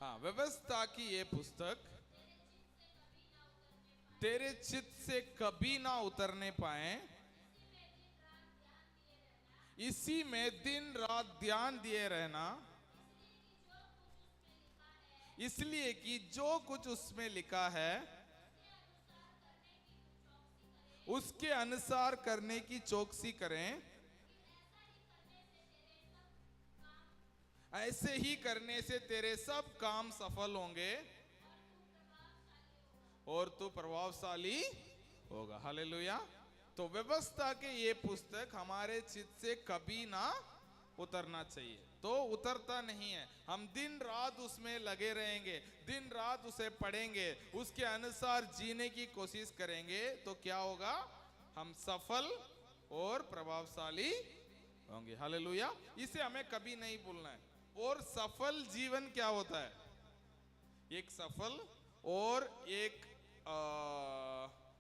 हाँ, व्यवस्था की ये पुस्तक तेरे चित्त से कभी ना उतरने पाए, इसी में दिन रात ध्यान दिए रहना, इसलिए कि जो कुछ उसमें लिखा है उसके अनुसार करने की चौकसी करें। ऐसे ही करने से तेरे सब काम सफल होंगे और तू प्रभावशाली होगा। हालेलुया। तो व्यवस्था के ये पुस्तक हमारे चित्त से कभी ना उतरना चाहिए। तो उतरता नहीं है, हम दिन रात उसमें लगे रहेंगे, दिन रात उसे पढ़ेंगे, उसके अनुसार जीने की कोशिश करेंगे, तो क्या होगा? हम सफल और प्रभावशाली होंगे। हालेलुया। इसे हमें कभी नहीं भूलना है। और सफल जीवन क्या होता है? एक सफल और एक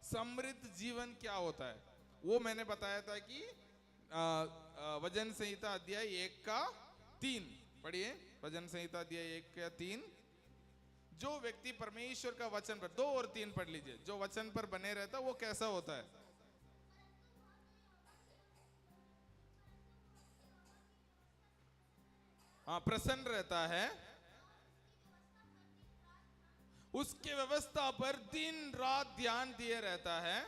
समृद्ध जीवन क्या होता है, वो मैंने बताया था कि वचन संहिता अध्याय 1 का 3 पढ़िए। वचन संहिता अध्याय 1 का 3। जो व्यक्ति परमेश्वर का वचन पर, 2 और 3 पढ़ लीजिए, जो वचन पर बने रहता वो कैसा होता है? हाँ, प्रसन्न रहता है, उसके व्यवस्था पर दिन रात ध्यान दिए रहता है।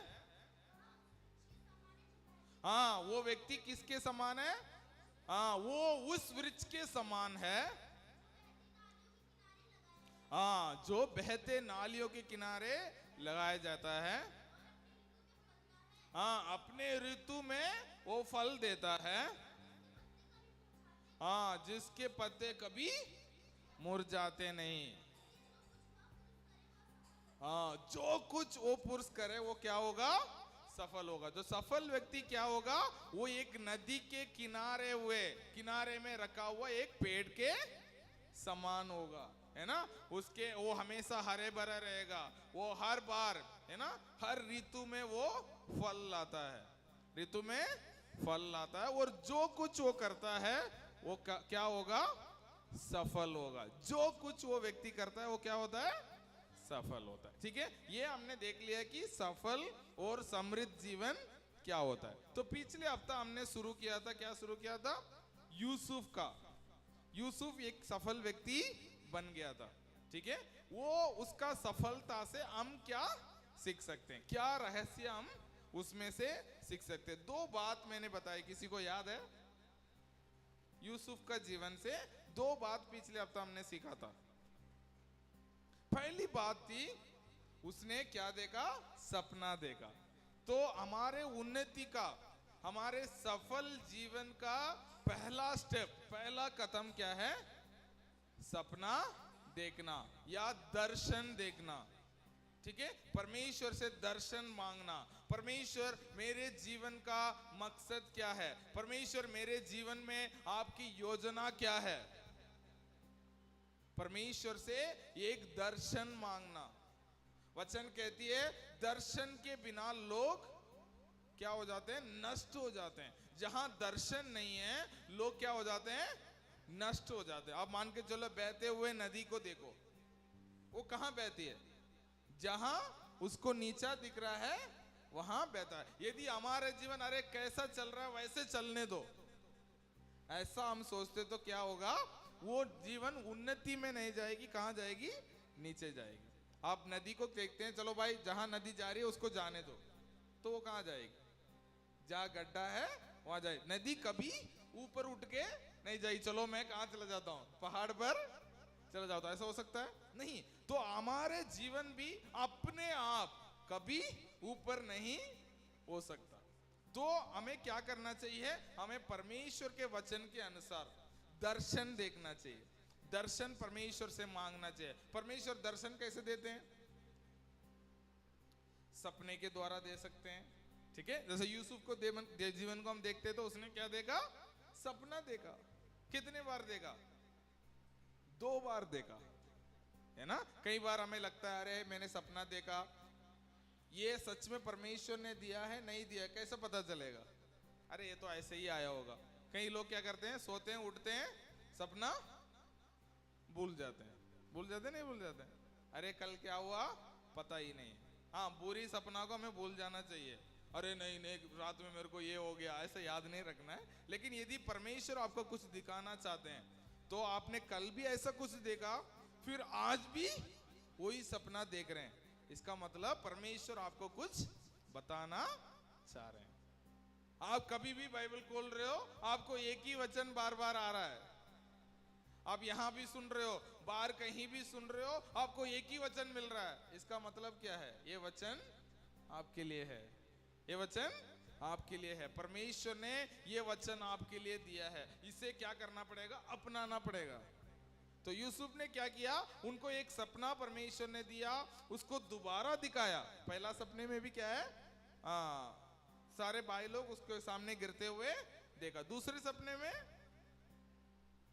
हाँ, वो व्यक्ति किसके समान है? हाँ, वो उस वृक्ष के समान है, हाँ, जो बहते नालियों के किनारे लगाया जाता है। हाँ, अपने ऋतु में वो फल देता है। हाँ, जिसके पत्ते कभी मुरझाते नहीं। हाँ, जो कुछ वो पुरुष करे वो क्या होगा? सफल होगा। जो सफल व्यक्ति क्या होगा? वो एक नदी के किनारे में रखा हुआ एक पेड़ के समान होगा, है ना। उसके वो हमेशा हरे भरा रहेगा, वो हर बार, है ना, हर ऋतु में वो फल लाता है, ऋतु में फल लाता है। और जो कुछ वो करता है वो क्या होगा? सफल होगा। जो कुछ वो व्यक्ति करता है वो क्या होता है? सफल होता है। ठीक है, ये हमने देख लिया कि सफल और समृद्ध जीवन क्या होता है। तो पिछले हफ्ता हमने शुरू किया था, क्या शुरू किया था? यूसुफ का। यूसुफ एक सफल व्यक्ति बन गया था। ठीक है, वो उसका सफलता से हम क्या सीख सकते हैं, क्या रहस्य हम उसमें से सीख सकते हैं? 2 बात मैंने बताई, किसी को याद है? यूसुफ का जीवन से 2 बात पिछले हफ्ता हमने सीखा था। पहली बात थी, उसने क्या देखा? सपना देखा। तो हमारे उन्नति का, हमारे सफल जीवन का पहला स्टेप, पहला कदम क्या है? सपना देखना या दर्शन देखना। ठीक है, परमेश्वर से दर्शन मांगना। परमेश्वर, मेरे जीवन का मकसद क्या है? परमेश्वर, मेरे जीवन में आपकी योजना क्या है? परमेश्वर से एक दर्शन मांगना। वचन कहती है दर्शन के बिना लोग क्या हो जाते हैं? नष्ट हो जाते हैं। जहां दर्शन नहीं है, लोग क्या हो जाते हैं? नष्ट हो जाते हैं। आप मान के चलो, बहते हुए नदी को देखो, वो कहां बहती है? जहां उसको नीचा दिख रहा है वहां बहता है। यदि हमारे जीवन, अरे कैसा चल रहा है वैसे चलने दो, ऐसा हम सोचते तो क्या होगा? वो जीवन उन्नति में नहीं जाएगी, कहां जाएगी? नीचे जाएगी। आप नदी को देखते हैं, चलो भाई जहां नदी जा रही है उसको जाने दो, तो वो कहां जाएगी? जहां गड्ढा है वहां जाए। नदी कभी ऊपर उठ के नहीं जाएगी, चलो मैं कहां चला जाता हूं? पहाड़ पर चला जाता। ऐसा हो सकता है? नहीं। तो हमारे जीवन भी अपने आप कभी ऊपर नहीं हो सकता। तो हमें क्या करना चाहिए? हमें परमेश्वर के वचन के अनुसार दर्शन देखना चाहिए, दर्शन परमेश्वर से मांगना चाहिए। परमेश्वर दर्शन कैसे देते हैं? सपने के द्वारा दे सकते हैं। ठीक है, जैसे यूसुफ को जीवन को हम देखते हैं तो उसने क्या देखा? सपना देखा। कितने बार देखा? 2 बार देखा, है ना। कई बार हमें लगता है अरे मैंने सपना देखा, ये सच में परमेश्वर ने दिया है नहीं दिया, कैसे पता चलेगा? अरे ये तो ऐसे ही आया होगा। कई लोग क्या करते हैं? सोते हैं, उठते हैं, सपना भूल जाते हैं। भूल जाते नहीं भूल जाते? अरे कल क्या हुआ पता ही नहीं। हाँ, बुरी सपना को हमें भूल जाना चाहिए। अरे नहीं नहीं रात में मेरे को ये हो गया, ऐसा याद नहीं रखना है। लेकिन यदि परमेश्वर आपको कुछ दिखाना चाहते हैं तो आपने कल भी ऐसा कुछ देखा, फिर आज भी वही सपना देख रहे हैं, इसका मतलब परमेश्वर आपको कुछ बताना चाह रहे हैं। आप कभी भी बाइबल खोल रहे हो, आपको एक ही वचन बार बार आ रहा है। आप यहां भी सुन रहे हो, बाहर कहीं भी सुन रहे हो, आपको एक ही वचन मिल रहा है। इसका मतलब क्या है? ये वचन आपके लिए है, ये वचन आपके लिए है। परमेश्वर ने ये वचन आपके लिए दिया है, इसे क्या करना पड़ेगा? अपनाना पड़ेगा। तो यूसुफ ने क्या किया? उनको एक सपना परमेश्वर ने दिया, उसको दोबारा दिखाया। पहला सपने में भी क्या है? सारे भाई लोग उसके सामने गिरते हुए देखा। दूसरे सपने में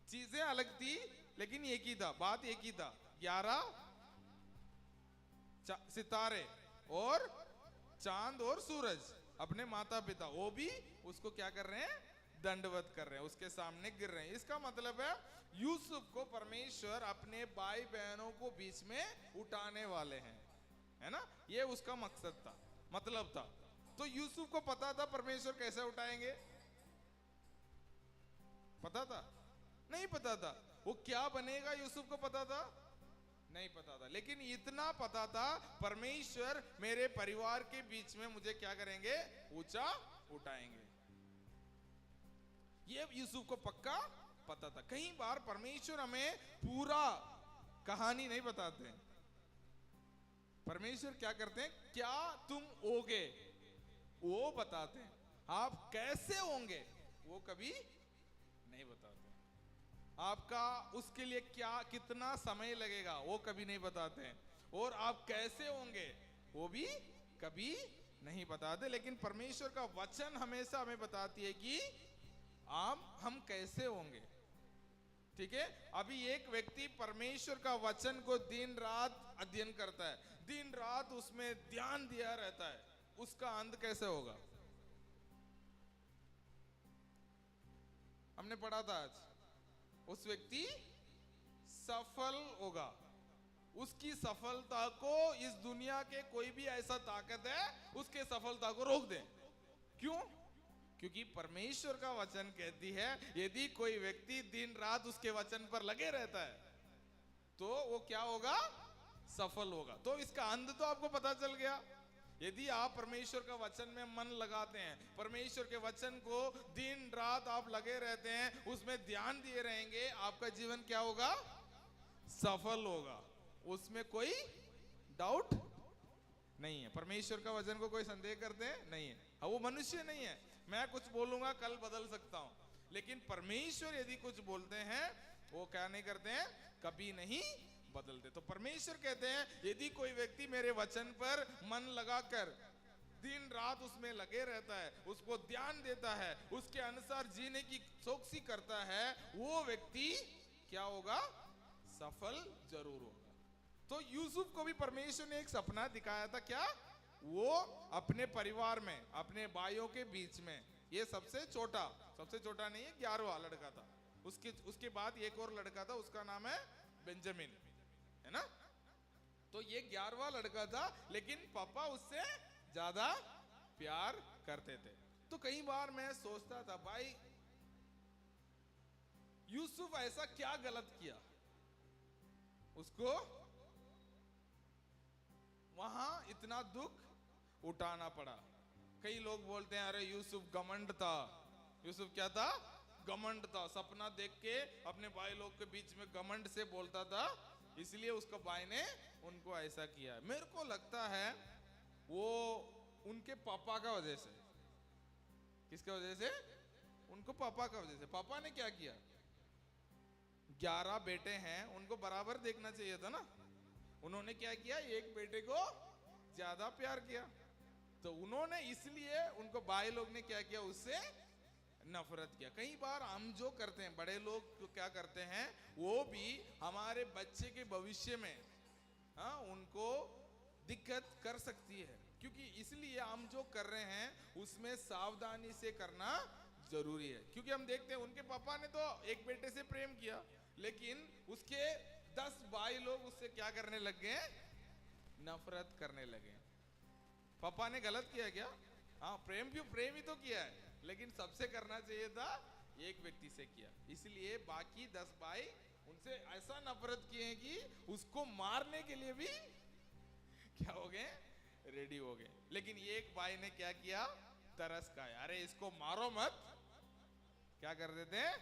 चीजें अलग थी लेकिन एक ही था, बात एक ही था। 11 सितारे और चांद और सूरज, अपने माता पिता, वो भी उसको क्या कर रहे हैं? दंडवत कर रहे हैं, उसके सामने गिर रहे हैं। इसका मतलब है यूसुफ को परमेश्वर अपने भाई बहनों को बीच में उठाने वाले हैं, है ना? ये उसका मकसद था, मतलब था। तो यूसुफ को पता था परमेश्वर कैसे उठाएंगे? पता था? नहीं पता था। वो क्या बनेगा यूसुफ को पता था? नहीं पता था। लेकिन इतना पता था परमेश्वर मेरे परिवार के बीच में मुझे क्या करेंगे? ऊंचा उठाएंगे। ये यूसुफ को पक्का पता था। कई बार परमेश्वर हमें पूरा कहानी नहीं बताते हैं। परमेश्वर क्या करते हैं? क्या तुम होगे वो बताते हैं। आप कैसे होंगे वो कभी नहीं बताते। आपका उसके लिए क्या कितना समय लगेगा वो कभी नहीं बताते हैं। और आप कैसे होंगे वो भी कभी नहीं बताते। लेकिन परमेश्वर का वचन हमेशा हमें बताती है कि हम कैसे होंगे। ठीक है? अभी एक व्यक्ति परमेश्वर का वचन को दिन रात अध्ययन करता है, दिन रात उसमें ध्यान दिया रहता है, उसका अंत कैसे होगा? हमने पढ़ा था आज, उस व्यक्ति सफल होगा। उसकी सफलता को इस दुनिया के कोई भी ऐसा ताकत है उसके सफलता को रोक दे। क्यों? क्योंकि परमेश्वर का वचन कहती है यदि कोई व्यक्ति दिन रात उसके वचन पर लगे रहता है तो वो क्या होगा? सफल होगा। तो इसका अंत तो आपको पता चल गया। यदि आप परमेश्वर का वचन में मन लगाते हैं, परमेश्वर के वचन को दिन रात आप लगे रहते हैं, उसमें ध्यान दिए रहेंगे, आपका जीवन क्या होगा? सफल होगा। उसमें कोई डाउट नहीं है। परमेश्वर का वचन को कोई संदेह करते हैं? नहीं है। हाँ, वो मनुष्य नहीं है। मैं कुछ बोलूंगा कल बदल सकता हूं, लेकिन परमेश्वर यदि कुछ बोलते हैं वो क्या नहीं करते हैं? कभी नहीं बदलते। तो परमेश्वर कहते हैं यदि कोई व्यक्ति मेरे वचन पर मन लगाकर दिन रात उसमें लगे रहता है, उसको ध्यान देता है, उसके अनुसार जीने की चौकसी करता है, वो व्यक्ति क्या होगा? सफल जरूर होगा। तो यूसुफ को भी परमेश्वर ने एक सपना दिखाया था। क्या? वो अपने परिवार में, अपने भाइयों के बीच में, ये सबसे छोटा नहीं है, 11वां लड़का था। उसके बाद एक और लड़का था, उसका नाम है बेंजामिन, है ना? तो ये 11वां लड़का था, लेकिन पापा उससे ज्यादा प्यार करते थे। तो कई बार मैं सोचता था भाई यूसुफ ऐसा क्या गलत किया उसको वहां इतना दुख उठाना पड़ा। कई लोग बोलते हैं अरे यूसुफ घमंड था। यूसुफ क्या था? घमंड था। सपना देख के अपने भाई लोग के बीच में घमंड से बोलता था, इसलिए उसका भाई ने उनको ऐसा किया। मेरे को लगता है वो उनके पापा का वजह से। किसके वजह से? उनको पापा का वजह से। पापा ने क्या किया? 11 बेटे हैं, उनको बराबर देखना चाहिए था ना। उन्होंने क्या किया? एक बेटे को ज्यादा प्यार किया। तो उन्होंने इसलिए उनको भाई लोग ने क्या किया? उससे नफरत किया। कई बार हम जो करते हैं, बड़े लोग क्या करते हैं, वो भी हमारे बच्चे के भविष्य में उनको दिक्कत कर सकती है। क्योंकि इसलिए हम जो कर रहे हैं उसमें सावधानी से करना जरूरी है। क्योंकि हम देखते हैं उनके पापा ने तो एक बेटे से प्रेम किया, लेकिन उसके 10 भाई लोग उससे क्या करने लग गए? नफरत करने लगे। पापा ने गलत किया क्या? हाँ, प्रेम ही तो किया है, लेकिन सबसे करना चाहिए था, एक व्यक्ति से किया। इसलिए बाकी 10 भाई उनसे ऐसा नफरत किए हैं कि उसको मारने के लिए भी क्या हो गए? रेडी हो गए। लेकिन एक भाई ने क्या किया? तरस खाया, अरे इसको मारो मत, क्या कर देते हैं?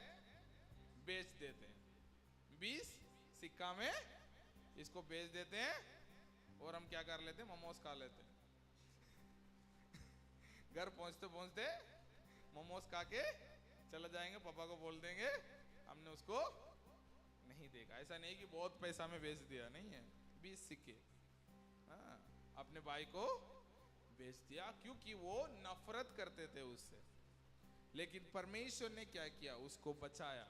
बेच देते हैं, 20 सिक्का में इसको बेच देते हैं, और हम क्या कर लेते हैं? मोमोज खा लेते हैं। घर पहुंचते पहुंचते मोमोज खा के चले जाएंगे, पापा को बोल देंगे हमने उसको नहीं देखा। ऐसा नहीं कि बहुत पैसा में बेच दिया, नहीं है, 20 सिक्के। हाँ, अपने भाई को बेच दिया, क्योंकि वो नफरत करते थे उससे। लेकिन परमेश्वर ने क्या किया? उसको बचाया।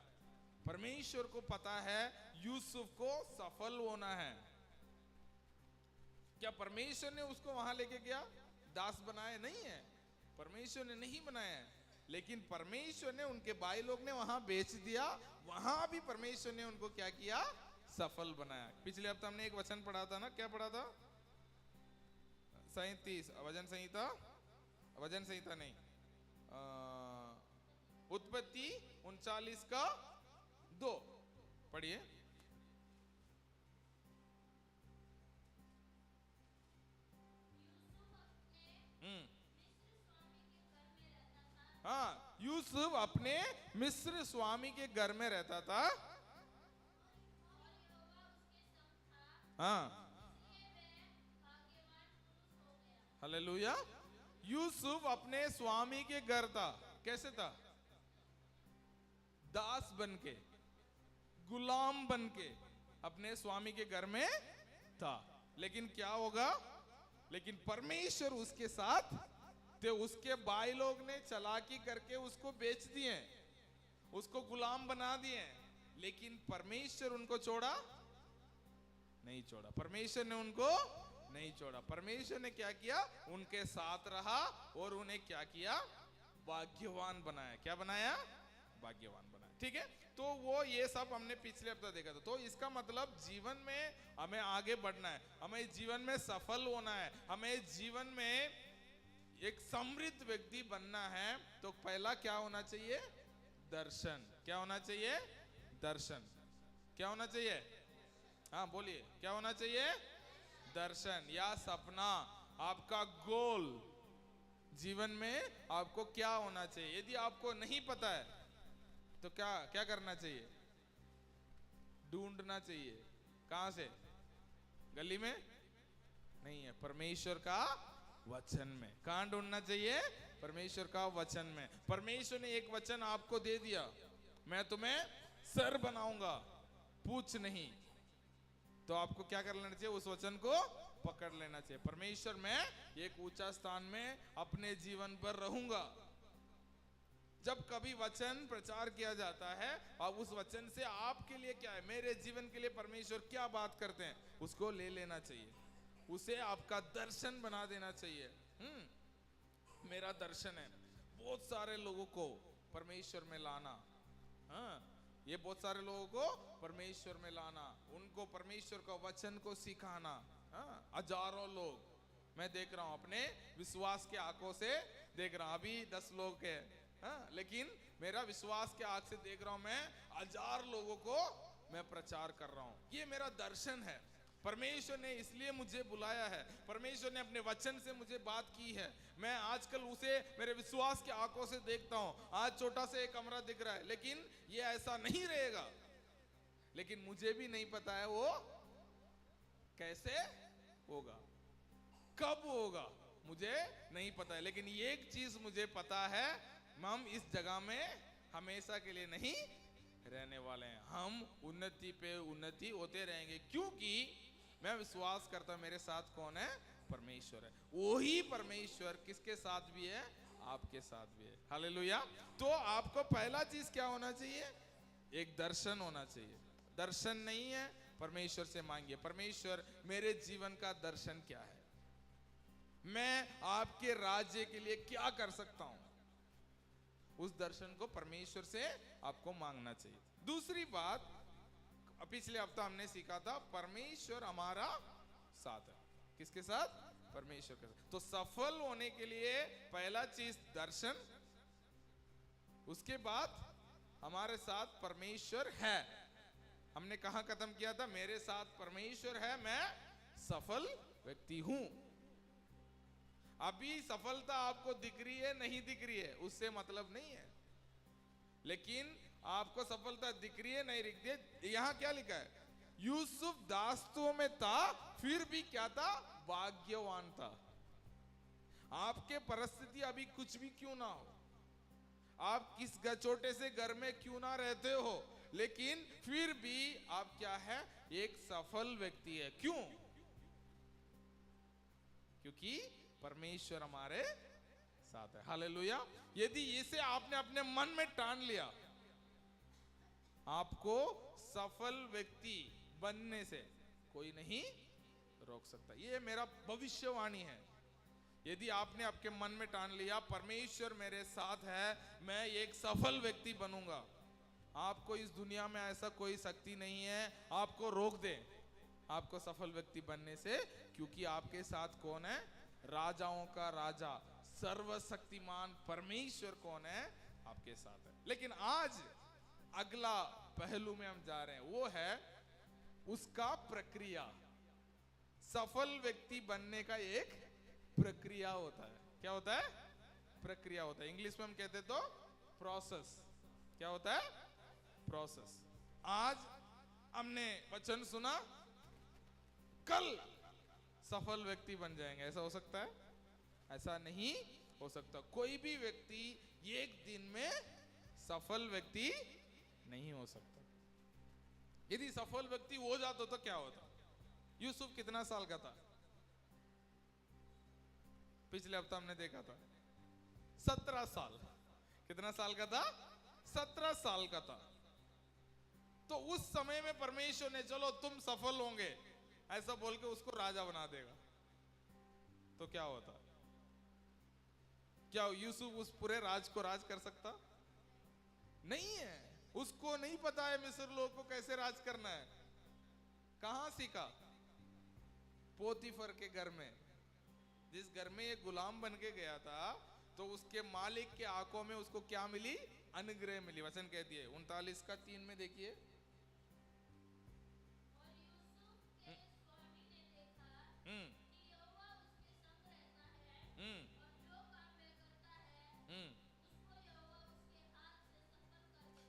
परमेश्वर को पता है यूसुफ को सफल होना है। क्या परमेश्वर ने उसको वहां लेके गया दास बनाया? नहीं है, परमेश्वर ने नहीं बनाया है। लेकिन परमेश्वर ने, उनके भाई लोग ने वहां बेच दिया, वहां भी परमेश्वर ने उनको क्या किया? सफल बनाया। पिछले हफ्ते हमने एक वचन पढ़ा था ना, क्या पढ़ा था? 37 वचन संहिता नहीं, उत्पत्ति 39 का 2 पढ़िए। हाँ, यूसुफ अपने मिस्र स्वामी के घर में रहता था। हाँ, हालेलुया। यूसुफ अपने स्वामी के घर था। कैसे था? दास बन के, गुलाम बन के अपने स्वामी के घर में था। लेकिन क्या होगा? लेकिन परमेश्वर उसके साथ थे। उसके भाई लोग ने चालाकी करके उसको बेच दिए, उसको गुलाम बना दिए, लेकिन परमेश्वर उनको छोड़ा नहीं छोड़ा। परमेश्वर ने उनको नहीं छोड़ा। परमेश्वर ने क्या किया? उनके साथ रहा और उन्हें क्या किया? भाग्यवान बनाया। क्या बनाया? भाग्यवान बनाया। ठीक है, तो वो ये सब हमने पिछले हफ्ते देखा था। तो इसका मतलब जीवन में हमें आगे बढ़ना है, हमें जीवन में सफल होना है, हमें जीवन में एक समृद्ध व्यक्ति बनना है, तो पहला क्या होना चाहिए? दर्शन। क्या होना चाहिए? दर्शन। क्या होना चाहिए? हाँ बोलिए, क्या होना चाहिए? दर्शन या सपना, आपका गोल जीवन में आपको क्या होना चाहिए। यदि आपको नहीं पता है तो क्या क्या करना चाहिए? ढूंढना चाहिए। कहां से? गली में नहीं है, परमेश्वर का वचन में। कहां ढूंढना चाहिए? परमेश्वर का वचन में। परमेश्वर ने एक वचन आपको दे दिया, मैं तुम्हें सर बनाऊंगा, पूछ नहीं। तो आपको क्या कर लेना चाहिए? उस वचन को पकड़ लेना चाहिए। परमेश्वर, मैं एक ऊंचा स्थान में अपने जीवन पर रहूंगा। जब कभी वचन प्रचार किया जाता है, और उस वचन से आपके लिए क्या है, मेरे जीवन के लिए परमेश्वर क्या बात करते हैं, उसको ले लेना चाहिए, उसे आपका दर्शन बना देना चाहिए। मेरा दर्शन है बहुत सारे लोगों को परमेश्वर में लाना। हाँ, ये बहुत सारे लोगों को परमेश्वर में लाना, उनको परमेश्वर का वचन को सिखाना। हाँ, हजारों लोग मैं देख रहा हूं, अपने विश्वास के आंखों से देख रहा हूं। अभी 10 लोग हैं, हाँ, लेकिन मेरा विश्वास के आंख से देख रहा हूं, मैं 1000 लोगों को मैं प्रचार कर रहा हूं। ये मेरा दर्शन है। परमेश्वर ने इसलिए मुझे बुलाया है, परमेश्वर ने अपने वचन से मुझे बात की है। मैं आजकल उसे मेरे विश्वास के आंखों से देखता हूं। आज छोटा सा एक कमरा दिख रहा है, लेकिन ये ऐसा नहीं रहेगा। लेकिन मुझे भी नहीं पता है वो कैसे होगा, कब होगा, मुझे नहीं पता है। लेकिन एक चीज मुझे पता है, हम इस जगह में हमेशा के लिए नहीं रहने वाले हैं। हम उन्नति पे उन्नति होते रहेंगे, क्योंकि मैं विश्वास करता हूं मेरे साथ कौन है? परमेश्वर है। वही परमेश्वर किसके साथ भी है? आपके साथ भी है। हालेलुया। तो आपको पहला चीज क्या होना चाहिए? एक दर्शन होना चाहिए। दर्शन नहीं है, परमेश्वर से मांगिए, परमेश्वर मेरे जीवन का दर्शन क्या है, मैं आपके राज्य के लिए क्या कर सकता हूं। उस दर्शन को परमेश्वर से आपको मांगना चाहिए। दूसरी बात, पिछले हफ्ता हमने सीखा था परमेश्वर हमारा साथ है। किसके साथ? परमेश्वर के साथ। तो सफल होने के लिए पहला चीज दर्शन, उसके बाद हमारे साथ परमेश्वर है। हमने कहां खत्म किया था? मेरे साथ परमेश्वर है, मैं सफल व्यक्ति हूं। अभी सफलता आपको दिख रही है नहीं दिख रही है उससे मतलब नहीं है, लेकिन आपको सफलता दिख रही है नहीं दिख रही है। यहां क्या लिखा है? यूसुफ दास्तों में था फिर भी क्या था? भाग्यवान था। आपके परिस्थिति अभी कुछ भी क्यों ना हो, आप किस छोटे से घर में क्यों ना रहते हो, लेकिन फिर भी आप क्या है? एक सफल व्यक्ति है। क्यों? क्योंकि परमेश्वर हमारे साथ है। हालेलुया। यदि इसे आपने अपने मन में ठान लिया, आपको सफल व्यक्ति बनने से कोई नहीं रोक सकता। ये मेरा भविष्यवाणी है। यदि आपने आपके मन में ठान लिया परमेश्वर मेरे साथ है, मैं एक सफल व्यक्ति बनूंगा, आपको इस दुनिया में ऐसा कोई शक्ति नहीं है आपको रोक दे आपको सफल व्यक्ति बनने से। क्योंकि आपके साथ कौन है? राजाओं का राजा, सर्वशक्तिमान परमेश्वर कौन है? आपके साथ है। लेकिन आज अगला पहलू में हम जा रहे हैं, वो है उसका प्रक्रिया। सफल व्यक्ति बनने का एक प्रक्रिया होता है। क्या होता है? प्रक्रिया होता है। इंग्लिश में हम कहते तो प्रोसेस। क्या होता है? प्रोसेस। आज हमने वचन सुना, कल सफल व्यक्ति बन जाएंगे, ऐसा हो सकता है? ऐसा नहीं हो सकता। कोई भी व्यक्ति एक दिन में सफल व्यक्ति नहीं हो सकता। यदि सफल व्यक्ति हो जाता तो क्या होता? यूसुफ कितना साल का था? पिछले हफ्ता हमने देखा था 17 साल। कितना साल का था? 17 साल का था। तो उस समय में परमेश्वर ने चलो तुम सफल होंगे ऐसा बोल के उसको राजा बना देगा, तो क्या होता? क्या यूसुफ उस पूरे राज को राज कर सकता? नहीं है। उसको नहीं पता है मिस्र लोग को कैसे राज करना है। कहां सीखा? पोतीफर के घर में। जिस घर में ये गुलाम बन के गया था, तो उसके मालिक के आंखों में उसको क्या मिली? अनुग्रह मिली। वचन कहती है 39:3 में देखिए।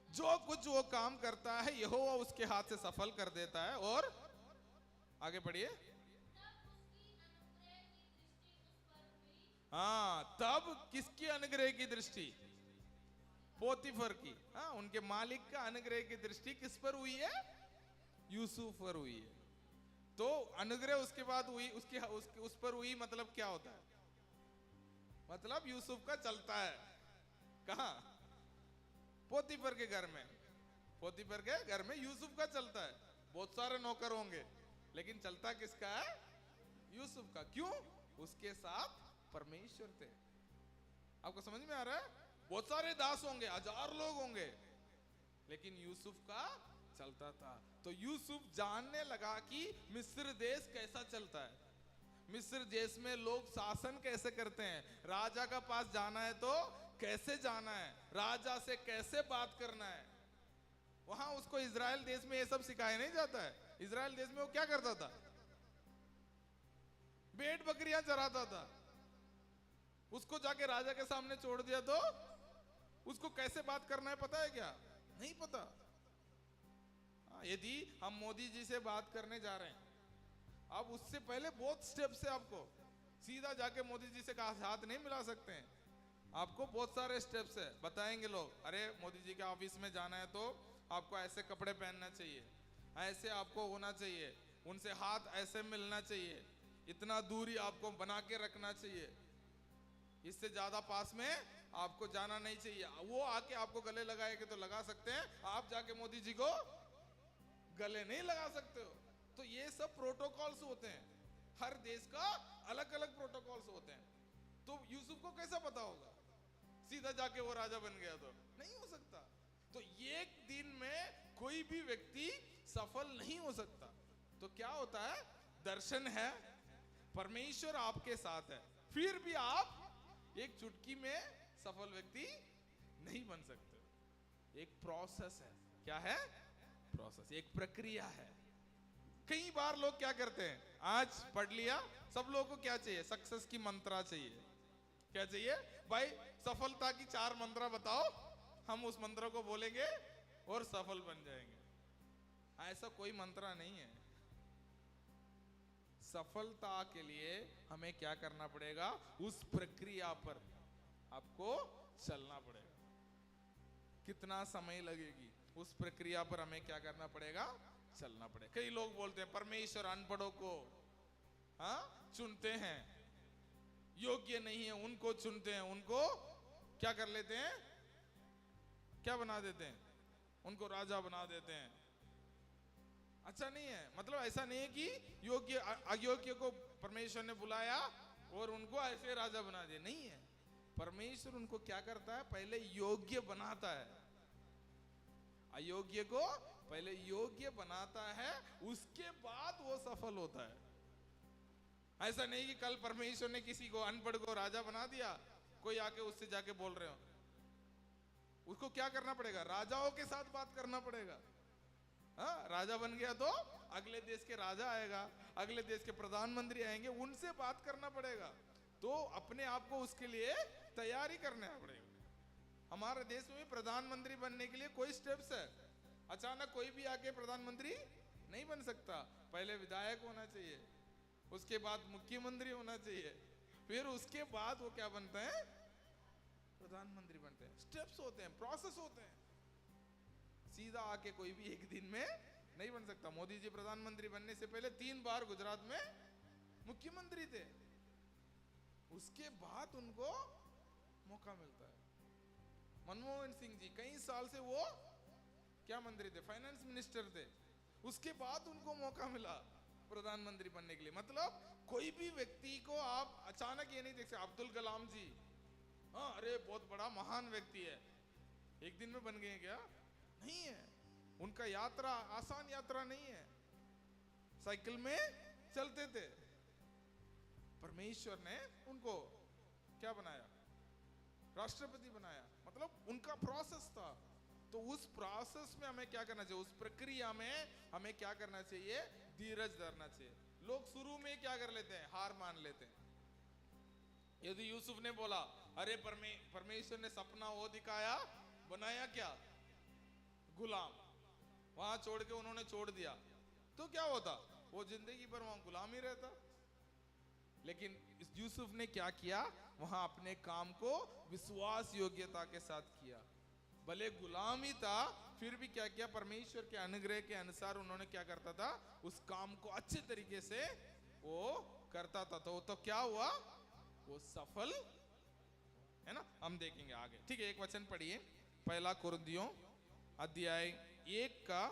जो कुछ वो काम करता है यहोवा उसके हाथ से सफल कर देता है। और आगे पढ़िए। हाँ, तब किसकी अनुग्रह की दृष्टि? पोतीफर की। हाँ, उनके मालिक का अनुग्रह की दृष्टि किस पर हुई है? यूसुफ पर हुई है। तो अनुग्रह उसके बाद हुई, उस पर हुई, मतलब क्या होता है? मतलब यूसुफ का चलता है। कहां? पोतीफर के घर में। पोतीफर के घर में यूसुफ का चलता है। बहुत सारे नौकर होंगे, लेकिन चलता किसका है? यूसुफ का। क्यों? उसके साथ परमेश्वर थे। आपको समझ में आ रहा है? बहुत सारे दास होंगे, 1000 लोग होंगे, लेकिन यूसुफ का चलता था। तो यूसुफ जानने लगा कि मिस्र देश कैसा चलता है, मिस्र देश में लोग शासन कैसे करते हैं, राजा का पास जाना है तो कैसे जाना है, राजा से कैसे बात करना है। वहां उसको इजराइल देश में ये सब सिखाया नहीं जाता है। इजराइल देश में वो क्या करता था? भेड़ बकरियां चराता था। उसको जाके राजा के सामने छोड़ दिया तो उसको कैसे बात करना है पता है क्या? नहीं पता। यदि हम मोदी जी से बात करने जा रहे हैं, अब उससे पहले बहुत स्टेप्स है। आपको सीधा जाके मोदी जी से हाथ नहीं मिला सकते हैं। आपको बहुत सारे स्टेप्स है, बताएंगे लोग। अरे मोदी जी के ऑफिस में जाना है तो आपको ऐसे कपड़े पहनना चाहिए, ऐसे आपको होना चाहिए, उनसे हाथ ऐसे मिलना चाहिए, इतना दूरी आपको बना के रखना चाहिए, इससे ज्यादा पास में आपको जाना नहीं चाहिए। वो आके आपको गले लगाएंगे तो लगा सकते हैं, आप जाके मोदी जी को गले नहीं लगा सकते हो। तो ये सब प्रोटोकॉल्स होते हैं, हर देश का अलग अलग प्रोटोकॉल्स होते हैं। तो यूसुफ को कैसा पता होगा? सीधा जाके वो राजा बन गया तो नहीं हो सकता। तो एक दिन में कोई भी व्यक्ति सफल नहीं हो सकता। तो क्या होता है, दर्शन है, परमेश्वर आपके साथ है, फिर भी आप एक चुटकी में सफल व्यक्ति नहीं बन सकते। एक प्रोसेस है। क्या है? प्रोसेस, एक प्रक्रिया है। कई बार लोग क्या करते हैं, आज पढ़ लिया, सब लोगों को क्या चाहिए, सक्सेस की मंत्रा चाहिए। क्या चाहिए भाई? सफलता की 4 मंत्रा बताओ, हम उस मंत्र को बोलेंगे और सफल बन जाएंगे। ऐसा कोई मंत्रा नहीं है। सफलता के लिए हमें क्या करना पड़ेगा, उस प्रक्रिया पर आपको चलना पड़ेगा। कितना समय लगेगी, उस प्रक्रिया पर हमें क्या करना पड़ेगा, चलना पड़ेगा। कई लोग बोलते हैं परमेश्वर अनपढ़ों को चुनते हैं, योग्य नहीं है उनको चुनते हैं, उनको क्या कर लेते हैं, क्या बना देते हैं, उनको राजा बना देते हैं। अच्छा नहीं है, मतलब ऐसा नहीं है कि योग्य अयोग्य को परमेश्वर ने बुलाया और उनको ऐसे राजा बना दिया, नहीं है। परमेश्वर उनको क्या करता है, पहले योग्य बनाता है। अयोग्य को पहले योग्य बनाता है, उसके बाद वो सफल होता है। ऐसा नहीं कि कल परमेश्वर ने किसी को अनपढ़ को राजा बना दिया, कोई आके उससे जाके बोल रहे हो, उसको क्या करना पड़ेगा, राजाओं के साथ बात करना पड़ेगा। हाँ, राजा बन गया तो अगले देश के राजा आएगा, अगले देश के प्रधानमंत्री आएंगे, उनसे बात करना पड़ेगा। तो अपने आप को उसके लिए तैयारी करना पड़ेगा। हमारे देश में प्रधानमंत्री बनने के लिए कोई स्टेप्स है, अचानक कोई भी आके प्रधानमंत्री नहीं बन सकता। पहले विधायक होना चाहिए, उसके बाद मुख्यमंत्री होना चाहिए, फिर उसके बाद वो क्या बनते हैं, प्रधानमंत्री बनते हैं। स्टेप्स होते हैं, प्रोसेस होते हैं। सीधा आके कोई भी एक दिन में नहीं बन सकता। मोदी जी प्रधानमंत्री बनने से पहले 3 बार गुजरात में मुख्यमंत्री थे, उसके बाद उनको मौका मिलता है। मनमोहन सिंह जी कई साल से वो क्या मंत्री थे, फाइनेंस मिनिस्टर थे, उसके बाद उनको मौका मिला प्रधानमंत्री बनने के लिए। मतलब कोई भी व्यक्ति को आप अचानक ये नहीं देख सकते। अब्दुल कलाम जी, हाँ, अरे बहुत बड़ा महान व्यक्ति है, एक दिन में बन गए क्या? नहीं है। उनका यात्रा आसान यात्रा नहीं है, साइकिल में चलते थे। परमेश्वर ने उनको क्या बनाया, राष्ट्रपति बनाया। मतलब उनका प्रोसेस था। तो उस प्रोसेस में हमें क्या करना चाहिए, उस प्रक्रिया में हमें क्या करना चाहिए, धीरज धरना चाहिए। लोग शुरू में क्या कर लेते हैं, हार मान लेते हैं। यदि यूसुफ ने बोला, अरे परमेश्वर ने सपना वो दिखाया, बनाया क्या, गुलाम, वहां छोड़ के उन्होंने छोड़ दिया, तो क्या होता, वो जिंदगी भर वहां गुलाम ही रहता। लेकिन यूसुफ ने क्या किया, वहां अपने काम को विश्वास योग्यता के साथ किया। भले गुलाम ही था, फिर भी क्या किया, परमेश्वर के अनुग्रह के अनुसार उन्होंने क्या करता था, उस काम को अच्छे तरीके से वो करता था। तो क्या हुआ, वो सफल है ना। हम देखेंगे आगे, ठीक है। एक वचन पढ़िए, पहला कुरिन्थियों अध्याय 1 का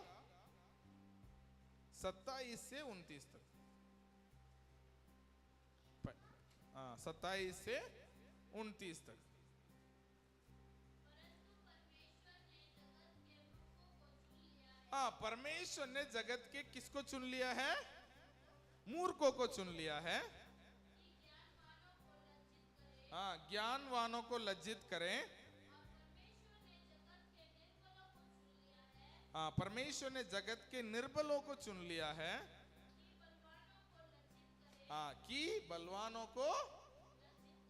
27 से 29 तक। 27 से 29 तक। हाँ, परमेश्वर ने जगत के किसको चुन लिया है, मूर्खों को चुन लिया है। हाँ, ज्ञानवानों को लज्जित करें। हाँ, परमेश्वर ने जगत के निर्बलों को चुन लिया है। हाँ, कि बलवानों को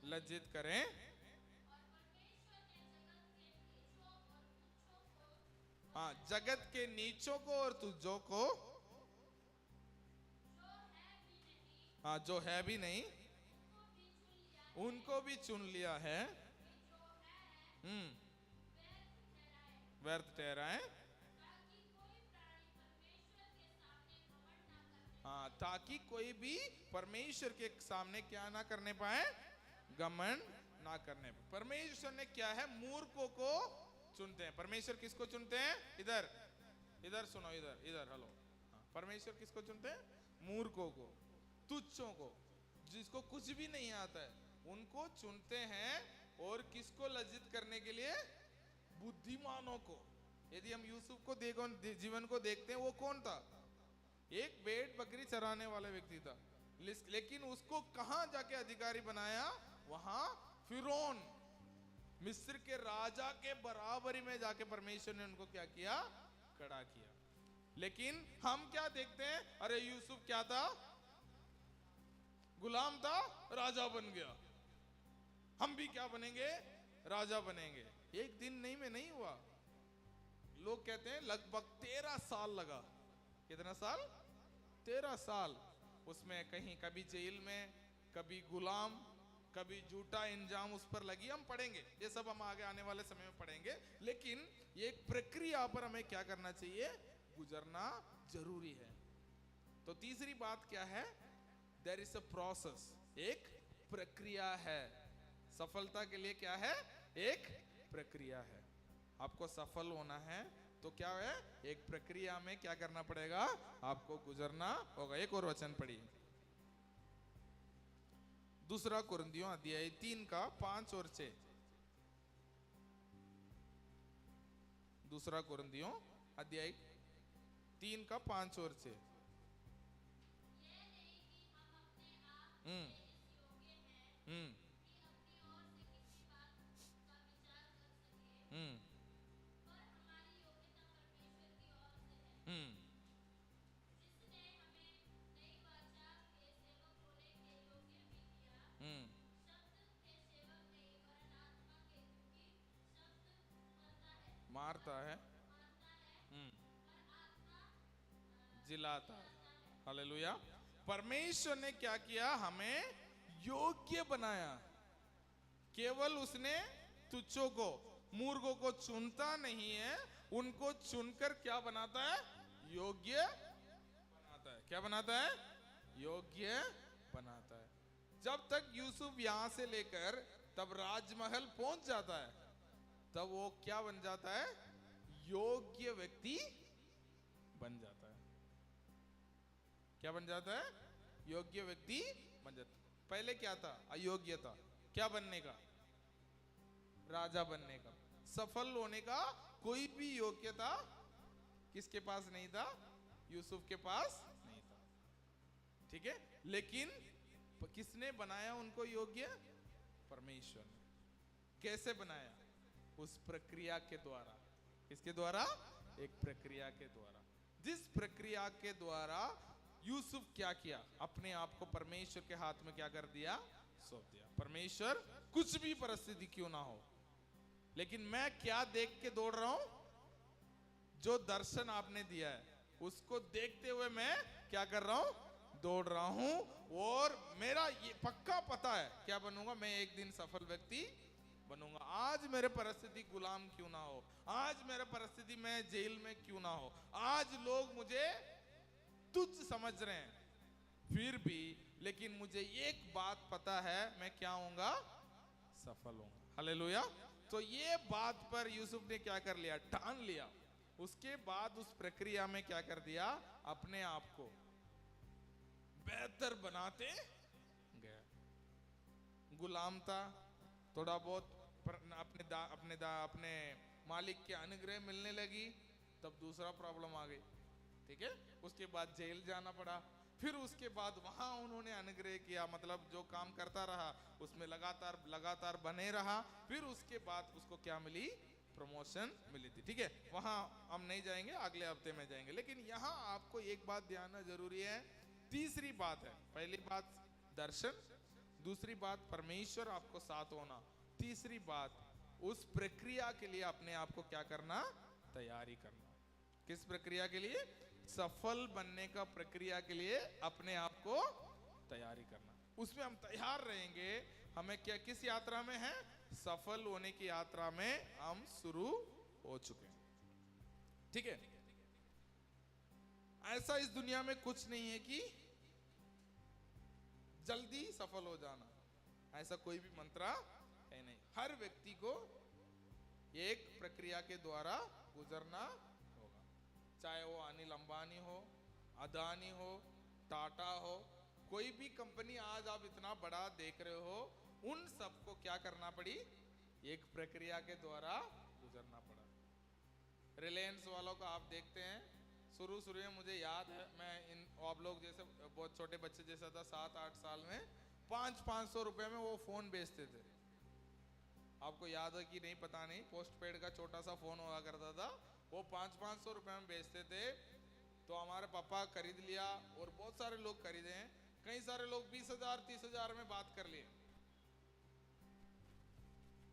लज्जित करें। हाँ, जगत के नीचों को और तुझों को, हाँ, जो है भी नहीं, उनको भी चुन लिया है। व्यर्थ ठहराए। हाँ, ताकि कोई भी परमेश्वर के सामने क्या ना करने पाए, घमंड ना करने पाए। परमेश्वर ने क्या है, मूर्खों को चुनते हैं। परमेश्वर किसको चुनते हैं, इधर इधर सुनो, इधर इधर, हेलो। परमेश्वर किसको चुनते हैं, मूर्खों को, तुच्छों को, जिसको कुछ भी नहीं आता है, उनको चुनते हैं। और किसको लज्जित करने के लिए, बुद्धिमानों को। यदि हम यूसुफ को देखो, जीवन को देखते हैं, वो कौन था? एक भेड़ बकरी चराने वाला व्यक्ति था, लेकिन उसको कहां जाके अधिकारी बनाया? वहां फिरौन, मिस्र के राजा के बराबरी में जाके परमेश्वर ने उनको क्या किया? खड़ा किया। लेकिन हम क्या देखते हैं? अरे यूसुफ क्या था? गुलाम था, राजा बन गया। हम भी क्या बनेंगे? राजा बनेंगे। एक दिन नहीं में नहीं हुआ। लोग कहते हैं लगभग 13 साल लगा। कितना साल? 13 साल। उसमें कहीं कभी जेल में, कभी गुलाम, कभी झूठा इंजाम उस पर लगी। हम पढ़ेंगे ये सब, हम आगे आने वाले समय में पढ़ेंगे। लेकिन ये एक प्रक्रिया पर हमें क्या करना चाहिए? गुजरना जरूरी है। तो तीसरी बात क्या है? देयर इज अ प्रोसेस, एक प्रक्रिया है। सफलता के लिए क्या है? एक प्रक्रिया है। आपको सफल होना है तो क्या है? एक प्रक्रिया में क्या करना पड़ेगा? आपको गुजरना होगा। एक और वचन पढ़िए, दूसरा कुरिन्थियों अध्याय 3 का 5 और 6। दूसरा कुरिन्थियों अध्याय 3 का 5 और 6। हम्म हम्म हम्म हम्म मारता है, जिलाता है। हालेलुया। परमेश्वर ने क्या किया? हमें योग्य बनाया। केवल उसने तुच्छों को, मूर्खों को चुनता नहीं है, उनको चुनकर क्या बनाता है? योग्य बनाता है। क्या बनाता है? योग्य बनाता है। जब तक यूसुफ यहां से लेकर तब राजमहल पहुंच जाता है, तब वो क्या बन जाता है? योग्य व्यक्ति बन जाता है। क्या बन जाता है? योग्य व्यक्ति बन जाता है। पहले क्या था? अयोग्य था। क्या बनने का? राजा बनने का। सफल होने का कोई भी योग्यता किसके पास नहीं था? यूसुफ के पास नहीं था। ठीक है, लेकिन किसने बनाया उनको योग्य? परमेश्वर ने। कैसे बनाया? उस प्रक्रिया के द्वारा। किसके द्वारा? एक प्रक्रिया के द्वारा। जिस प्रक्रिया के द्वारा यूसुफ क्या किया? अपने आप को परमेश्वर के हाथ में क्या कर दिया? सौंप दिया। परमेश्वर, कुछ भी परिस्थिति क्यों ना हो, लेकिन मैं क्या देख के दौड़ रहा हूं? जो दर्शन आपने दिया है उसको देखते हुए मैं क्या कर रहा हूं? दौड़ रहा हूं। और मेरा ये पक्का पता है क्या बनूंगा? मैं एक दिन सफल व्यक्ति बनूंगा। आज मेरे परिस्थिति गुलाम क्यों ना हो, आज मेरे परिस्थिति में जेल में क्यों ना हो, आज लोग मुझे तुच्छ समझ रहे हैं, फिर भी लेकिन मुझे एक बात पता है, मैं क्या होऊंगा? सफल होऊंगा। हालेलुया। तो ये बात पर यूसुफ ने क्या कर लिया? ठान लिया। उसके बाद उस प्रक्रिया में क्या कर दिया? अपने आप को बेहतर बनाते गया। गुलाम था, थोड़ा बहुत अपने मालिक के अनुग्रह मिलने लगी, तब दूसरा प्रॉब्लम आ गई। ठीक है, उसके बाद जेल जाना पड़ा। फिर उसके बाद वहां उन्होंने अनुग्रह किया, मतलब जो काम करता रहा उसमें लगातार बने रहा। फिर उसके बाद उसको क्या मिली? प्रमोशन मिली थी। ठीक है, वहां हम नहीं जाएंगे, अगले हफ्ते में जाएंगे। लेकिन यहां आपको एक बात ध्यान जरूरी है। तीसरी बात है, पहली बात दर्शन, दूसरी बात परमेश्वर आपको साथ होना, तीसरी बात उस प्रक्रिया के लिए अपने आप को क्या करना? तैयारी करना। किस प्रक्रिया के लिए? सफल बनने का प्रक्रिया के लिए अपने आप को तैयारी करना। उसमें हम तैयार रहेंगे। हमें क्या, किस यात्रा में है? सफल होने की यात्रा में हम शुरू हो चुके हैं। ठीक है, ऐसा इस दुनिया में कुछ नहीं है कि जल्दी सफल हो जाना, ऐसा कोई भी मंत्र है नहीं। हर व्यक्ति को एक प्रक्रिया के द्वारा गुजरना होगा। चाहे वो अनिल अंबानी हो, अदानी हो, टाटा हो, कोई भी कंपनी आज आप इतना बड़ा देख रहे हो, उन सबको क्या करना पड़ी? एक प्रक्रिया के द्वारा गुजरना पड़ा। रिलायंस वालों का आप देखते हैं, शुरू शुरू में मुझे याद है, मैं इन आप लोग जैसे बहुत छोटे बच्चे जैसा था, 7-8 साल में 500-500 रुपए में वो फोन बेचते थे। आपको याद है कि नहीं पता नहीं, पोस्ट पेड का छोटा सा फोन हुआ करता था, वो 500-500 रुपए में बेचते थे। तो हमारे पापा खरीद लिया और बहुत सारे लोग खरीदे हैं, कई सारे लोग 20,000-30,000 में बात कर लिए।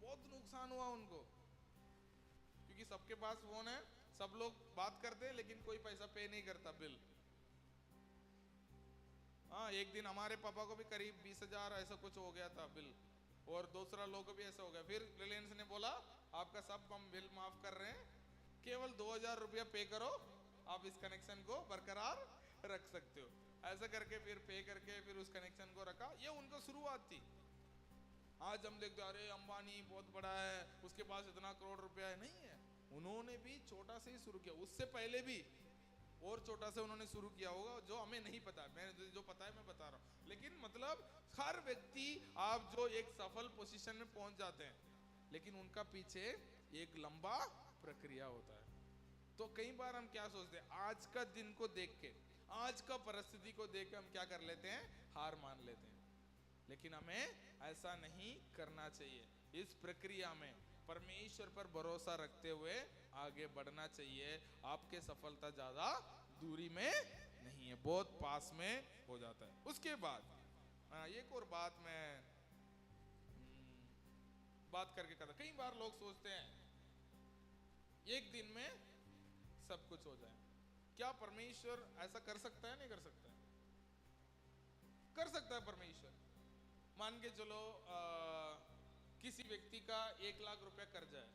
बहुत नुकसान हुआ उनको, क्योंकि सबके पास फोन है, सब लोग बात करते हैं, लेकिन कोई पैसा पे नहीं करता बिल। हाँ, एक दिन हमारे पापा को भी करीब 20,000 ऐसा कुछ हो गया था बिल, और दूसरा लोगों को भी ऐसा हो गया। फिर रिलायंस ने बोला आपका सब हम बिल माफ कर रहे हैं, केवल 2,000 रुपया पे करो, आप इस कनेक्शन को बरकरार रख सकते हो। ऐसा करके फिर पे करके फिर उस कनेक्शन को रखा। ये उनको शुरुआत थी। आज हम देखते अरे अंबानी बहुत बड़ा है, उसके पास इतना करोड़ रुपया है, नहीं है। उन्होंने भी छोटा से ही शुरू किया, उससे पहले भी और छोटा से उन्होंने शुरू किया होगा, जो हमें नहीं पता। मैं जो पता है मैं बता रहा हूँ। लेकिन मतलब हर व्यक्ति, आप जो एक सफल पोजीशन में पहुंच जाते हैं, लेकिन उनका पीछे एक लंबा प्रक्रिया होता है। तो कई बार हम क्या सोचते हैं, आज का दिन को देख के, आज का परिस्थिति को देख के हम क्या कर लेते हैं, हार मान लेते हैं। लेकिन हमें ऐसा नहीं करना चाहिए। इस प्रक्रिया में परमेश्वर पर भरोसा रखते हुए आगे बढ़ना चाहिए। आपके सफलता ज्यादा दूरी में नहीं है, बहुत पास में हो जाता है। उसके बाद एक और बात मैं बात करके कहता, कई बार लोग सोचते हैं एक दिन में सब कुछ हो जाए। क्या परमेश्वर ऐसा कर सकता है? नहीं कर सकता है। कर सकता है परमेश्वर। मान के चलो किसी व्यक्ति का 1 लाख रुपया कर्जा है,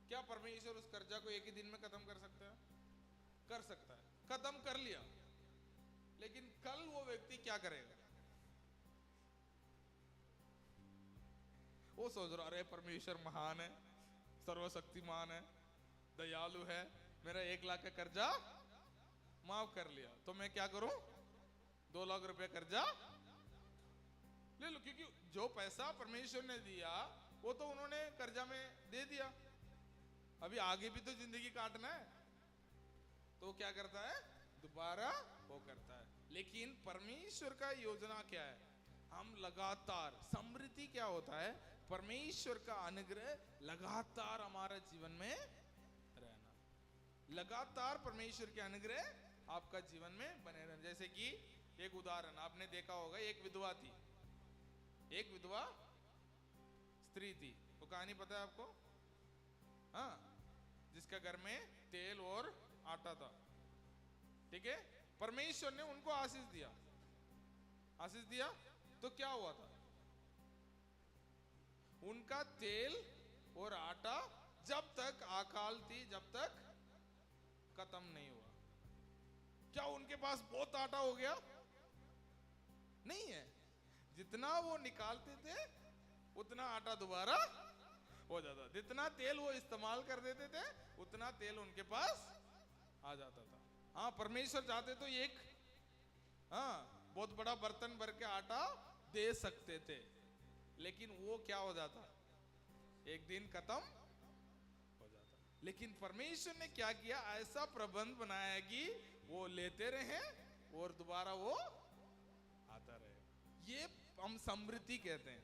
क्या परमेश्वर उस कर्जा को एक ही दिन में खत्म कर सकता है? कर सकता है, खत्म कर लिया। लेकिन कल वो व्यक्ति क्या करेगा? वो सोच रहा अरे परमेश्वर महान है, सर्वशक्तिमान है, दयालु है, मेरा 1 लाख का कर्जा माफ कर लिया, तो मैं क्या करूं? 2 लाख रुपया कर्जा ले लो। क्योंकि जो पैसा परमेश्वर ने दिया वो तो उन्होंने कर्जा में दे दिया, अभी आगे भी तो जिंदगी काटना है। तो क्या करता है? दोबारा वो करता है। लेकिन परमेश्वर का योजना क्या है? हम लगातार, समृद्धि क्या होता है? परमेश्वर का अनुग्रह लगातार हमारे जीवन में रहना, लगातार परमेश्वर के अनुग्रह आपका जीवन में बने रहना। जैसे कि एक उदाहरण आपने देखा होगा, एक विधवा थी, एक विधवा स्त्री थी। वो कहानी पता है आपको? हाँ, जिसका घर में तेल और आटा था, ठीक है। परमेश्वर ने उनको आशीष दिया, आशीष दिया तो क्या हुआ था? उनका तेल और आटा जब तक अकाल थी, जब तक खत्म नहीं हुआ। क्या उनके पास बहुत आटा हो गया? नहीं है। जितना वो निकालते थे उतना आटा दोबारा हो जाता, जितना तेल वो इस्तेमाल कर देते थे उतना तेल उनके पास आ जाता था। हाँ, परमेश्वर चाहते तो एक बहुत बड़ा बर्तन भर के आटा दे सकते थे, लेकिन वो क्या हो जाता? एक दिन खत्म हो जाता। लेकिन परमेश्वर ने क्या किया? ऐसा प्रबंध बनाया कि वो लेते रहे और दोबारा वो आता रहे। ये हम समृद्धि कहते हैं।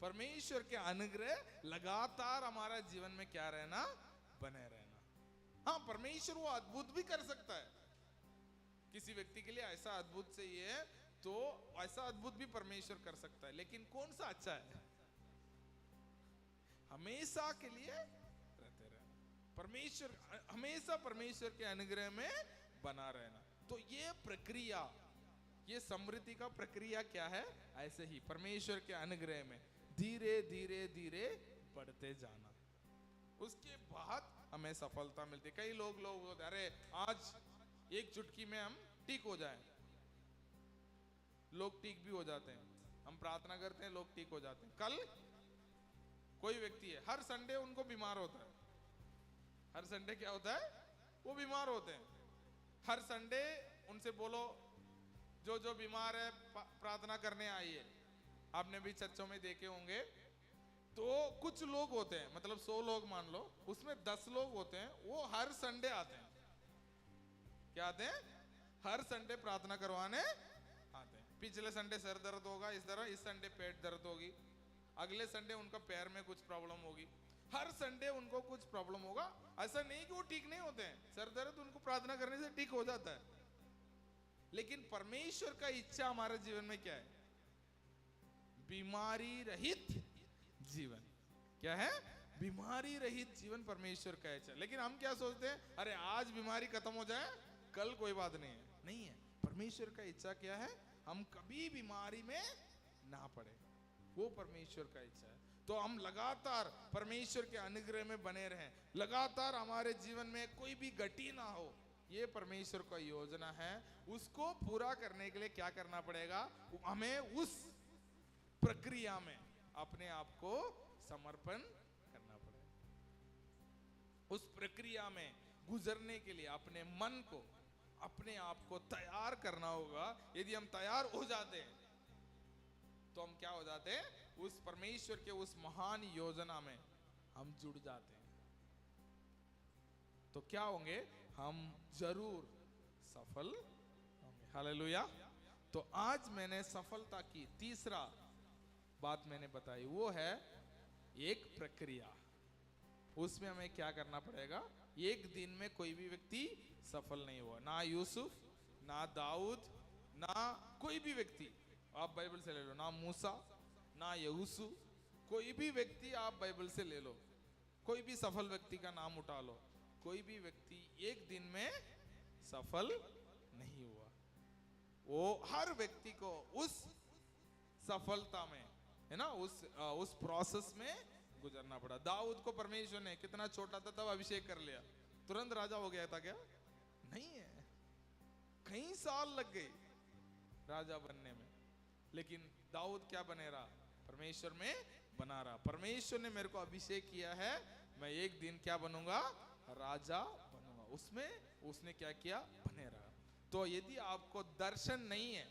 परमेश्वर के अनुग्रह लगातार हमारा जीवन में क्या रहना? बने रहना। हाँ, परमेश्वर वो अद्भुत भी कर सकता है। किसी व्यक्ति के लिए ऐसा अद्भुत चाहिए है तो ऐसा अद्भुत भी परमेश्वर कर सकता है। लेकिन कौन सा अच्छा है? हमेशा के लिए रहते रहना, परमेश्वर, हमेशा परमेश्वर के अनुग्रह में बना रहना। तो ये प्रक्रिया, ये समृद्धि का प्रक्रिया क्या है? ऐसे ही परमेश्वर के अनुग्रह में धीरे धीरे धीरे बढ़ते जाना, उसके बाद हमें सफलता मिलती। कई लोग बोलते अरे आज एक चुटकी में हम ठीक हो जाएं। लोग ठीक भी हो जाते हैं, हम प्रार्थना करते हैं, लोग ठीक हो जाते हैं। कल कोई व्यक्ति है, हर संडे उनको बीमार होता है। हर संडे क्या होता है? वो बीमार होते हैं। हर संडे उनसे बोलो जो जो बीमार है प्रार्थना करने आइए। आपने भी चर्चों में देखे होंगे, तो कुछ लोग होते हैं, मतलब 100 लोग मान लो, उसमें 10 लोग होते हैं वो हर संडे आते हैं। क्या आते हैं? हर संडे प्रार्थना करवाने आते हैं। पिछले संडे सर दर्द होगा इस तरह, इस संडे पेट दर्द होगी, अगले संडे उनका पैर में कुछ प्रॉब्लम होगी, हर संडे उनको कुछ प्रॉब्लम होगा। ऐसा नहीं कि वो ठीक नहीं होते हैं, सर दर्द उनको प्रार्थना करने से ठीक हो जाता है। लेकिन परमेश्वर का इच्छा हमारे जीवन में क्या है? बीमारी रहित जीवन। क्या है? बीमारी रहित जीवन परमेश्वर का इच्छा। लेकिन हम क्या सोचते हैं, अरे आज बीमारी खत्म हो जाए, कल कोई बात नहीं है। नहीं है। परमेश्वर का इच्छा क्या है? हम कभी बीमारी में ना पड़े, वो परमेश्वर का इच्छा है। तो हम लगातार परमेश्वर के अनुग्रह में बने रहें, लगातार हमारे जीवन में कोई भी गति ना हो, ये परमेश्वर का योजना है। उसको पूरा करने के लिए क्या करना पड़ेगा? हमें उस प्रक्रिया में अपने आप को समर्पण करना पड़ेगा। उस प्रक्रिया में गुजरने के लिए अपने मन को, अपने आप को तैयार करना होगा। यदि हम तैयार हो जाते हैं तो हम क्या हो जाते हैं? उस परमेश्वर के उस महान योजना में हम जुड़ जाते हैं। तो क्या होंगे? हम जरूर सफल होंगे। हालेलुया। तो आज मैंने सफलता की तीसरा बात मैंने बताई, वो है एक प्रक्रिया। उसमें हमें क्या करना पड़ेगा? एक दिन में कोई भी व्यक्ति सफल नहीं हुआ, ना यूसुफ, ना दाऊद, ना कोई भी व्यक्ति आप बाइबल से ले लो, ना मूसा, ना यहोशू, कोई भी व्यक्ति आप बाइबल से ले लो, कोई भी सफल व्यक्ति का नाम उठा लो, कोई भी व्यक्ति एक दिन में सफल नहीं हुआ। वो हर व्यक्ति को उस सफलता में, है ना, उस प्रोसेस में गुजरना पड़ा। दाऊद को परमेश्वर ने कितना छोटा था तब अभिषेक कर लिया, तुरंत राजा हो गया था क्या? नहीं है, कई साल लग गए राजा बनने में। लेकिन दाऊद क्या बने रहा? परमेश्वर में बना रहा। परमेश्वर ने मेरे को अभिषेक किया है, मैं एक दिन क्या बनूंगा? राजा बनूंगा। उसमें उसने क्या किया? बने रहा। तो यदि आपको दर्शन नहीं है,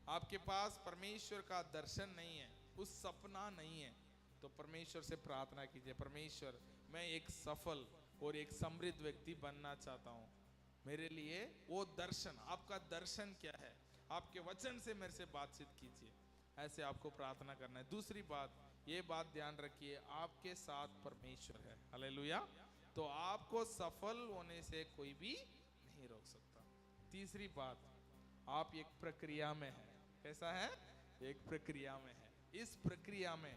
आपके पास परमेश्वर का दर्शन नहीं है, उस सपना नहीं है, तो परमेश्वर से प्रार्थना कीजिए, परमेश्वर मैं एक सफल और एक समृद्ध व्यक्ति बनना चाहता हूँ, मेरे लिए वो दर्शन, आपका दर्शन क्या है? आपके वचन से मेरे से बातचीत कीजिए। ऐसे आपको प्रार्थना करना है। दूसरी बात, ये बात ध्यान रखिए, आपके साथ परमेश्वर है। हालेलुया। तो आपको सफल होने से कोई भी नहीं रोक सकता। तीसरी बात, आप एक प्रक्रिया में हैं। कैसा है? एक प्रक्रिया में है। इस प्रक्रिया में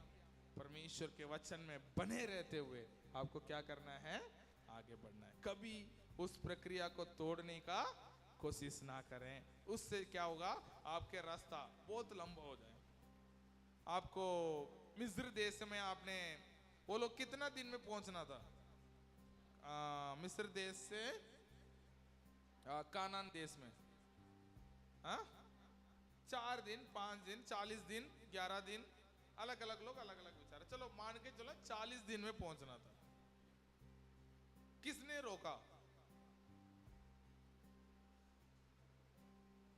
परमेश्वर के वचन में बने रहते हुए आपको क्या करना है? आगे बढ़ना है। कभी उस प्रक्रिया को तोड़ने का कोशिश ना करें, उससे क्या होगा? आपके रास्ता बहुत लंबा हो जाए। आपको मिस्र देश में आपने, वो लोग कितना दिन में पहुंचना था? मिस्र देश से कानान देश में 4 दिन, 5 दिन, 40 दिन, 11 दिन, अलग अलग लोग अलग अलग विचार। चलो मान के चलो 40 दिन में पहुंचना था। किसने रोका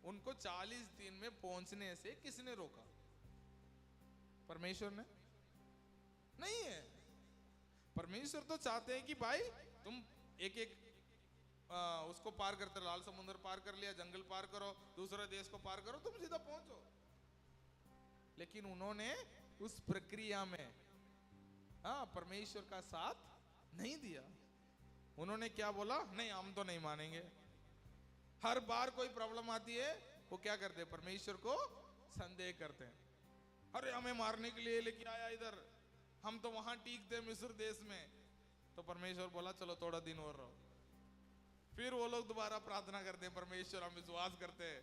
उनको? 40 दिन में पहुंचने से किसने रोका? परमेश्वर ने? नहीं है। परमेश्वर तो चाहते हैं कि भाई तुम एक एक उसको पार करते, लाल समुद्र पार कर लिया, जंगल पार करो, दूसरे देश को पार करो, तुम सीधा पहुंचो। लेकिन उन्होंने उस प्रक्रिया में परमेश्वर का साथ नहीं दिया। उन्होंने क्या बोला? नहीं, हम तो नहीं मानेंगे। हर बार कोई प्रॉब्लम आती है, वो क्या करते हैं? परमेश्वर को संदेह करते हैं। अरे हमें मारने के लिए लेके आया इधर, हम तो वहां ठीक थे मिस्र देश में। तो परमेश्वर बोला चलो थोड़ा दिन और रहो। फिर वो लोग दोबारा प्रार्थना करते हैं, परमेश्वर हम विश्वास करते हैं,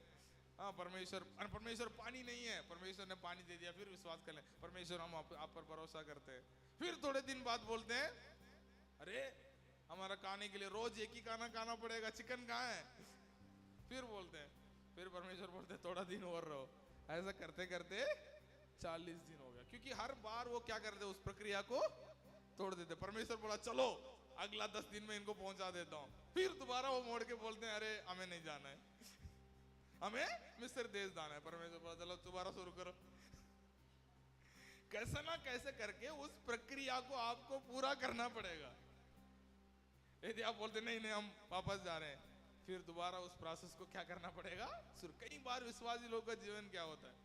परमेश्वर पानी नहीं है, परमेश्वर ने पानी दे दिया, फिर विश्वास कर ले, परमेश्वर हम आप पर भरोसा करते हैं। फिर थोड़े दिन बाद बोलते हैं अरे हमारा खाने के लिए रोज एक ही खाना खाना पड़ेगा, चिकन कहाँ है? फिर बोलते हैं, फिर परमेश्वर बोलते हैं थोड़ा दिन और रहो। ऐसा करते करते 40 दिन हो गया, क्योंकि हर बार वो क्या करते, उस प्रक्रिया को तोड़ देते। परमेश्वर बोला चलो अगला 10 दिन में इनको पहुंचा देता हूं। फिर दोबारा वो मोड़ के बोलते हैं अरे हमें नहीं जाना है, हमें मिस्र देश जाना है। परमेश्वर बोला चलो दोबारा शुरू करो। कैसे ना कैसे करके उस प्रक्रिया को आपको पूरा करना पड़ेगा। यदि आप बोलते नहीं नहीं हम वापस जा रहे हैं, फिर दोबारा उस प्रोसेस को क्या करना पड़ेगा। कई बार विश्वासी लोगों का जीवन क्या होता है,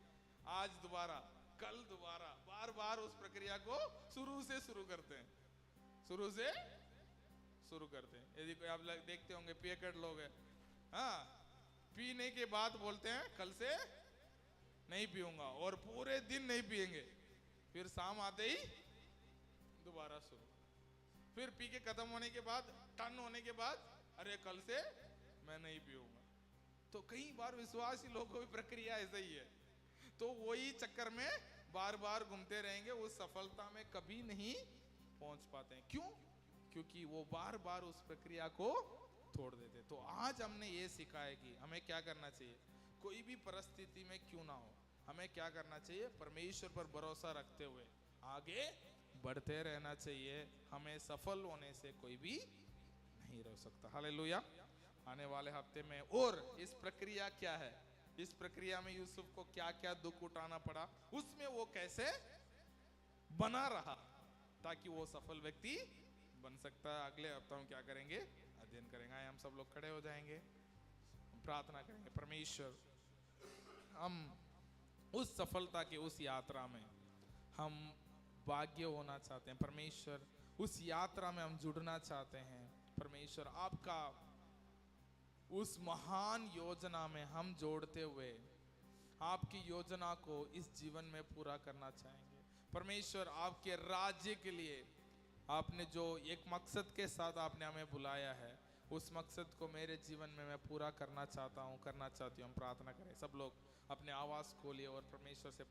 आज दोबारा, कल दोबारा, बार बार उस प्रक्रिया को शुरू से शुरू करते हैं, शुरू से शुरू करते हैं। यदि कोई आप देखते होंगे पियकड़ लोग हैं, हाँ, पीने के बाद बोलते हैं कल से नहीं पीऊंगा, और पूरे दिन नहीं पिएंगे, फिर शाम आते ही दोबारा शुरू, फिर पी के खत्म होने के बाद, टन होने के बाद, अरे कल से मैं नहीं पीऊंगा। तो कई बार विश्वासी लोगों की प्रक्रिया ऐसा ही है, तो वही चक्कर में बार बार घूमते रहेंगे, उस सफलता में कभी नहीं पहुंच पाते हैं। क्यों? क्योंकि वो बार बार उस प्रक्रिया को तोड़ देते। तो आज हमने ये सीखा है कि हमें क्या करना चाहिए, कोई भी परिस्थिति में क्यों ना हो, हमें क्या करना चाहिए, परमेश्वर पर भरोसा रखते हुए आगे बढ़ते रहना चाहिए। हमें सफल होने से कोई भी नहीं रोक सकता। हालेलुया। आने वाले हफ्ते में, और इस प्रक्रिया क्या है, इस प्रक्रिया में यूसुफ को क्या क्या दुख उठाना पड़ा, उसमें वो कैसे बना रहा ताकि वो सफल व्यक्ति बन सकता है। अगले हफ्ते हम क्या करेंगे, अध्ययन करेंगे। आए हम सब लोग खड़े हो जाएंगे, प्रार्थना करेंगे। परमेश्वर, हम उस सफलता की उस यात्रा में हम भाग्य होना चाहते हैं। परमेश्वर, उस यात्रा में हम जुड़ना चाहते हैं। परमेश्वर, आपका उस महान योजना में हम जोड़ते हुए आपकी योजना को इस जीवन में पूरा करना चाहेंगे। परमेश्वर, आपके राज्य के लिए आपने जो एक मकसद के साथ आपने हमें बुलाया है, उस मकसद को मेरे जीवन में मैं पूरा करना चाहता हूँ, करना चाहती हूँ। हम प्रार्थना करें, सब लोग अपने आवाज़ खोलिए और परमेश्वर से